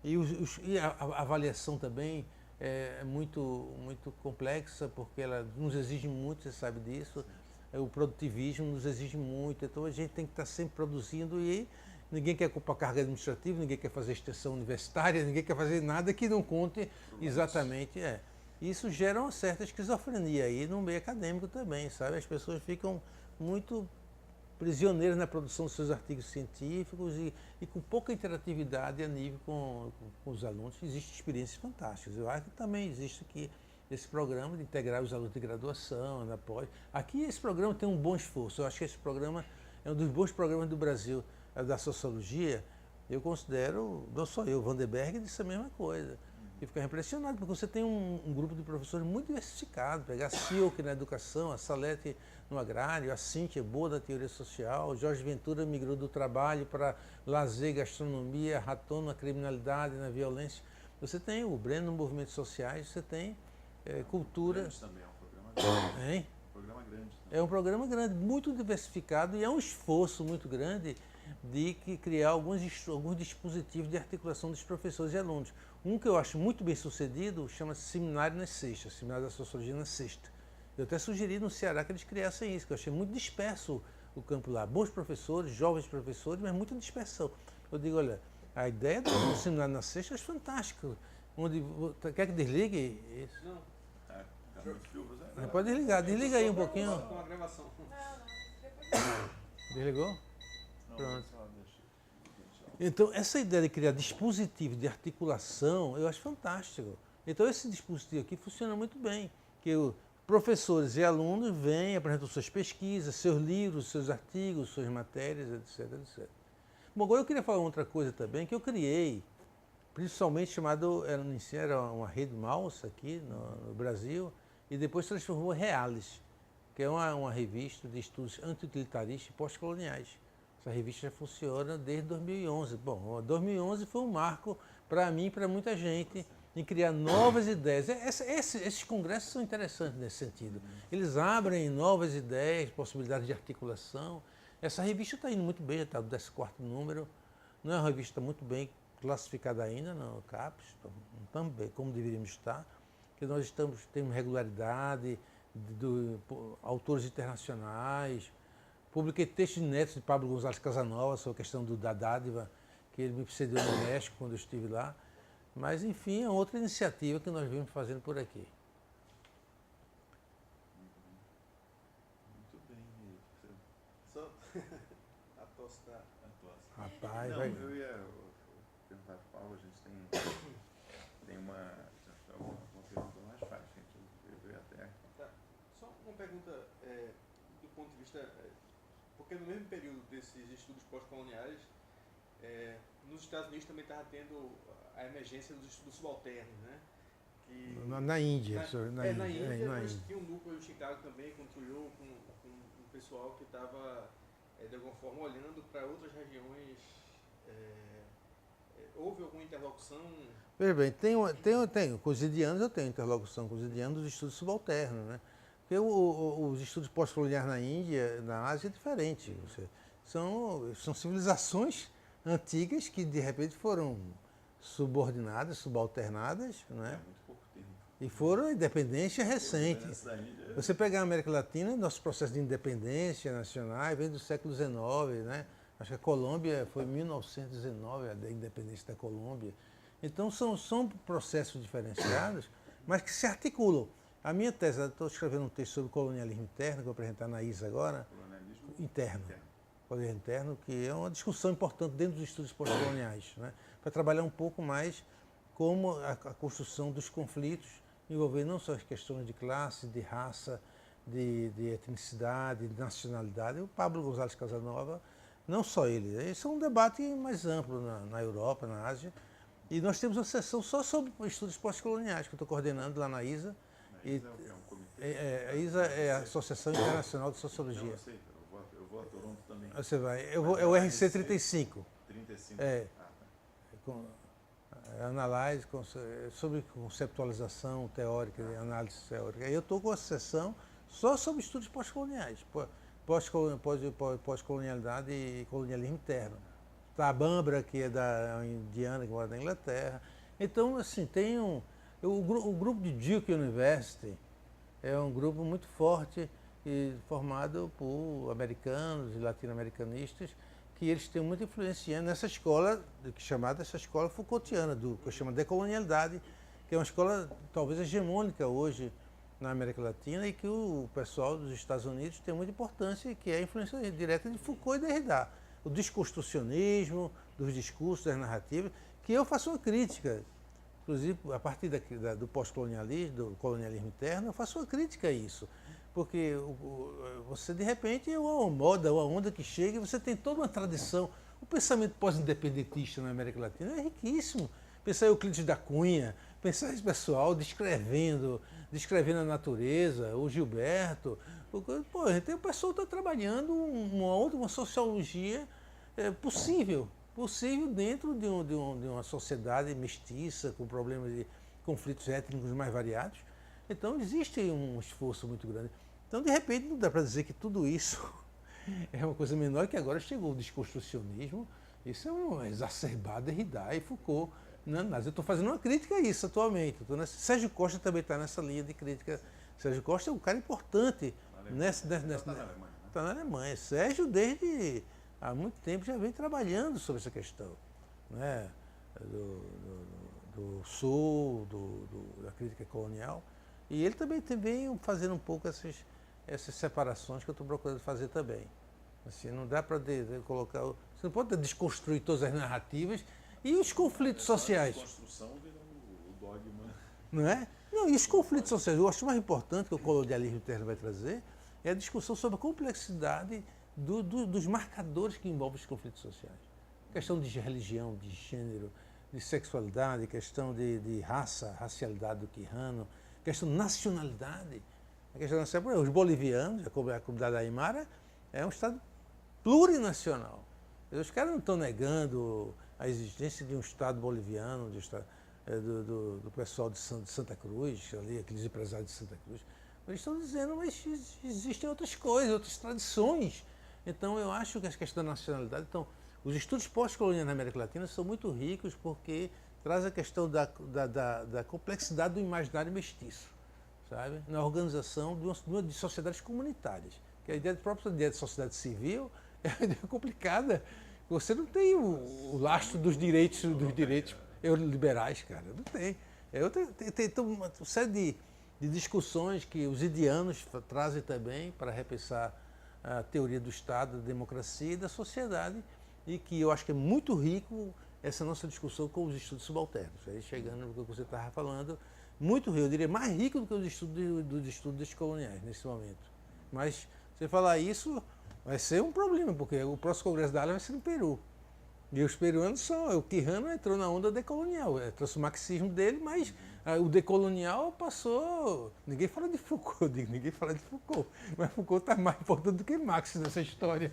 e a avaliação também é muito complexa, porque ela nos exige muito, você sabe disso. O produtivismo nos exige muito, então a gente tem que estar sempre produzindo e ninguém quer ocupar carga administrativa, ninguém quer fazer extensão universitária, ninguém quer fazer nada que não conte exatamente. Isso gera uma certa esquizofrenia aí no meio acadêmico também, sabe? As pessoas ficam muito prisioneiras na produção dos seus artigos científicos e com pouca interatividade a nível com os alunos. Existem experiências fantásticas. Eu acho que também existe aqui esse programa de integrar os alunos de graduação, na pós. Aqui esse programa tem um bom esforço. Eu acho que esse programa é um dos bons programas do Brasil, da sociologia. Eu considero, não só eu, Vandenberg disse a mesma coisa. E fica impressionado, porque você tem um grupo de professores muito diversificado. Pegar a Silke na educação, a Salete no agrário, a Cíntia boa da teoria social, o Jorge Ventura migrou do trabalho para lazer, gastronomia, Raton na criminalidade, na violência. Você tem o Breno no movimentos sociais, você tem cultura.
Grande também, é um programa grande.
Hein?
Programa grande também.
É um programa grande, muito diversificado e é um esforço muito grande de criar alguns dispositivos de articulação dos professores e alunos. Um que eu acho muito bem sucedido chama-se Seminário nas Sextas, Seminário da Sociologia na Sexta. Eu até sugeri no Ceará que eles criassem isso, que eu achei muito disperso o campo lá. Bons professores, jovens professores, mas muita dispersão. Eu digo, olha, a ideia do Seminário na Sexta é fantástica. Quer que desligue isso?
Não.
Tá muito frio, você...
Pode desligar, desliga aí um pouquinho.
Com a gravação.
Desligou?
Não,
Pronto.
só deixa.
Então, essa ideia de criar dispositivos de articulação, eu acho fantástico. Então, esse dispositivo aqui funciona muito bem, que professores e alunos vêm, apresentam suas pesquisas, seus livros, seus artigos, suas matérias, etc, etc. Bom, agora eu queria falar outra coisa também, que eu criei, principalmente chamado, era uma rede mouse aqui no Brasil, e depois transformou em Realis, que é uma revista de estudos anti-utilitaristas e pós-coloniais. Essa revista já funciona desde 2011. Bom, 2011 foi um marco para mim e para muita gente em criar novas ideias. Esses congressos são interessantes nesse sentido. Eles abrem novas ideias, possibilidades de articulação. Essa revista está indo muito bem, já está no 14º número. Não é uma revista muito bem classificada ainda no CAPES, também como deveríamos estar, que nós temos regularidade, autores internacionais. Publiquei textos inéditos de Pablo González Casanova sobre a questão da dádiva, que ele me precedeu no México quando eu estive lá. Mas, enfim, é outra iniciativa que nós vimos fazendo por aqui.
Muito bem.
Só a tosse da...
Rapaz,
Não,
vai...
eu ia perguntar para o Paulo, a gente tem alguma pergunta mais fácil, gente. Eu ia até...
Tá. Só uma pergunta do ponto de vista... porque no mesmo período desses estudos pós-coloniais, nos Estados Unidos também estava tendo a emergência dos estudos subalternos, né? Que,
na Índia.
Na Índia, mas tinha um núcleo em Chicago também, com o Trujillo, com um pessoal que estava, de alguma forma, olhando para outras regiões. Houve alguma interlocução?
Veja bem, com os indianos eu tenho interlocução com os indianos dos estudos subalternos, né? Porque os estudos pós-coloniais na Índia, na Ásia, é diferente. São civilizações antigas que, de repente, foram subordinadas, subalternadas, né?
Muito pouco tempo.
E foram independência recente. Você pegar a América Latina, nosso processo de independência nacional vem do século XIX, né? Acho que a Colômbia foi em 1919, a independência da Colômbia. Então, são processos diferenciados, mas que se articulam. A minha tese, estou escrevendo um texto sobre colonialismo interno, que vou apresentar na ISA agora.
Colonialismo
Interno. Colonialismo interno, que é uma discussão importante dentro dos estudos pós-coloniais, né? Para trabalhar um pouco mais como a construção dos conflitos, envolver não só as questões de classe, de raça, de etnicidade, de nacionalidade. O Pablo González Casanova, não só ele, esse é um debate mais amplo na Europa, na Ásia. E nós temos uma sessão só sobre estudos pós-coloniais, que eu estou coordenando lá na ISA.
A ISA é um comitê?
A ISA é a Associação Internacional de Sociologia.
Não, eu sei, eu vou a Toronto também.
Você vai, é o RC 35.
35?
É.
Ah, tá.
Com análise sobre conceptualização teórica, análise teórica. Eu estou com a sessão só sobre estudos pós-coloniais, pós-colonialidade e colonialismo interno. Tá a Bambra, que é da indiana, que mora na Inglaterra. Então, assim, tem o grupo de Duke University é um grupo muito forte e formado por americanos e latino-americanistas, que eles têm muita influência nessa escola, chamada essa escola Foucaultiana, que eu chamo de decolonialidade, que é uma escola talvez hegemônica hoje na América Latina e que o pessoal dos Estados Unidos tem muita importância, que é a influência direta de Foucault e Derrida. O desconstrucionismo, dos discursos, das narrativas, que eu faço uma crítica, inclusive a partir do pós-colonialismo, do colonialismo interno, eu faço uma crítica a isso. Porque você, de repente, é uma moda, uma onda que chega e você tem toda uma tradição. O pensamento pós-independentista na América Latina é riquíssimo. Pensar Euclides da Cunha, pensar esse pessoal descrevendo a natureza, o Gilberto. Pô, o pessoal está trabalhando uma sociologia possível dentro de uma sociedade mestiça, com problemas de conflitos étnicos mais variados. Então existe um esforço muito grande. Então, de repente, não dá para dizer que tudo isso é uma coisa menor, que agora chegou o desconstrucionismo. Isso é uma exacerbada Derrida e Foucault. Mas eu estou fazendo uma crítica a isso atualmente. Sérgio Costa também está nessa linha de crítica. Sérgio Costa é um cara importante. Está na Alemanha. Sérgio, desde há muito tempo, já vem trabalhando sobre essa questão, né? do Sul, da crítica colonial. E ele também vem fazendo um pouco essas separações que eu estou procurando fazer também. Assim, não dá para colocar... Você não pode desconstruir todas as narrativas e os conflitos sociais.
A desconstrução virou o dogma.
Não é? Não, e os conflitos sociais. Eu acho mais importante que o colonialismo interno vai trazer é a discussão sobre a complexidade dos marcadores que envolvem os conflitos sociais. Questão de religião, de gênero, de sexualidade, questão de racialidade do quijano, questão de nacionalidade. A questão nacional, os bolivianos, a comunidade aimara, é um Estado plurinacional. Os caras não estão negando a existência de um Estado boliviano, do pessoal de Santa Cruz, ali, aqueles empresários de Santa Cruz. Eles estão dizendo, mas existem outras coisas, outras tradições. Então, eu acho que a questão da nacionalidade... Então, os estudos pós-coloniais na América Latina são muito ricos porque traz a questão da complexidade do imaginário mestiço, sabe? Na organização de sociedades comunitárias. Que a própria ideia de sociedade civil é uma ideia complicada. Você não tem o lastro dos direitos liberais, cara. Não tem. Tem uma série de discussões que os indianos trazem também para repensar a teoria do Estado, da democracia e da sociedade, e que eu acho que é muito rico essa nossa discussão com os estudos subalternos. Aí chegando no que você estava falando, muito rico, eu diria mais rico do que os estudos descoloniais nesse momento. Mas você falar isso vai ser um problema, porque o próximo Congresso da ALA vai ser no Peru. E os peruanos o quijano entrou na onda decolonial, trouxe o marxismo dele, mas o decolonial passou... Ninguém fala de Foucault, ninguém fala de Foucault, mas Foucault está mais importante do que Marx nessa história.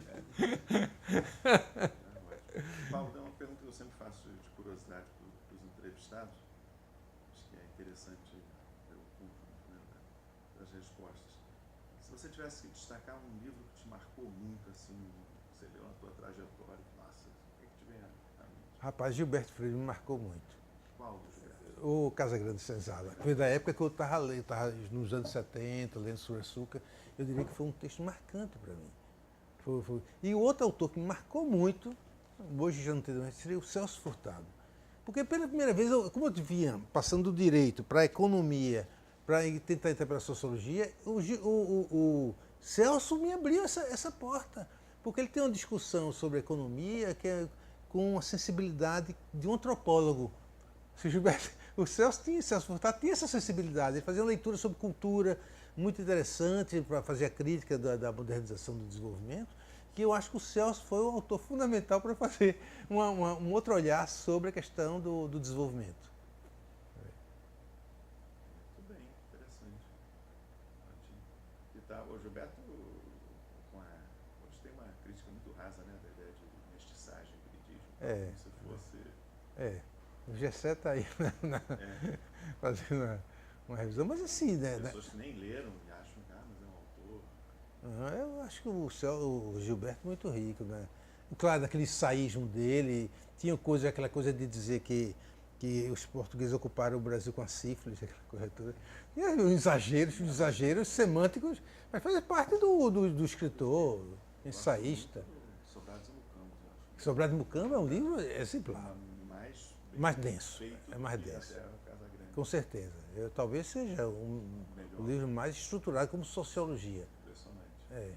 Paulo, tem uma pergunta que eu sempre faço de curiosidade para os entrevistados, acho que é interessante ver o conjunto, né, das respostas. Se você tivesse que destacar um livro que te marcou muito, assim, você leu na tua trajetória, nossa, o que te vem à mente?
Rapaz, Gilberto Freire me marcou muito.
Qual, Gilberto?
O Casagrande Senzala. Foi da época que eu estava lendo, estava nos anos 70, lendo sobre açúcar. Eu diria que foi um texto marcante para mim. Foi. E o outro autor que me marcou muito, hoje já não tenho mais, seria o Celso Furtado. Porque pela primeira vez, como eu vinha passando do direito para a economia, para tentar entrar para a sociologia, o Celso me abriu essa porta. Porque ele tem uma discussão sobre a economia que é com a sensibilidade de um antropólogo. O Celso Furtado tinha essa sensibilidade, ele fazia uma leitura sobre cultura muito interessante para fazer a crítica da modernização do desenvolvimento, que eu acho que o Celso foi o autor fundamental para fazer um outro olhar sobre a questão do desenvolvimento.
Muito bem, interessante. Ótimo. E tá, o Gilberto, hoje tem uma crítica muito rasa, né, da ideia de mestiçagem, como se fosse...
O Gessé está aí fazendo uma revisão, mas assim...
Pessoas que nem leram e acham que mas é um autor...
Eu acho que o Gilberto é muito rico, né? Claro, daquele saísmo dele, tinha aquela coisa de dizer que os portugueses ocuparam o Brasil com a sífilis, aquela coisa toda. E exageros semânticos, mas faz parte do escritor, ensaísta.
Sobrado de Mucambos, eu acho.
Sobrado de Mucambos é um livro exemplar. Mais denso, é mais denso. Com certeza. Talvez seja o livro mais estruturado como sociologia.
Impressionante.
É.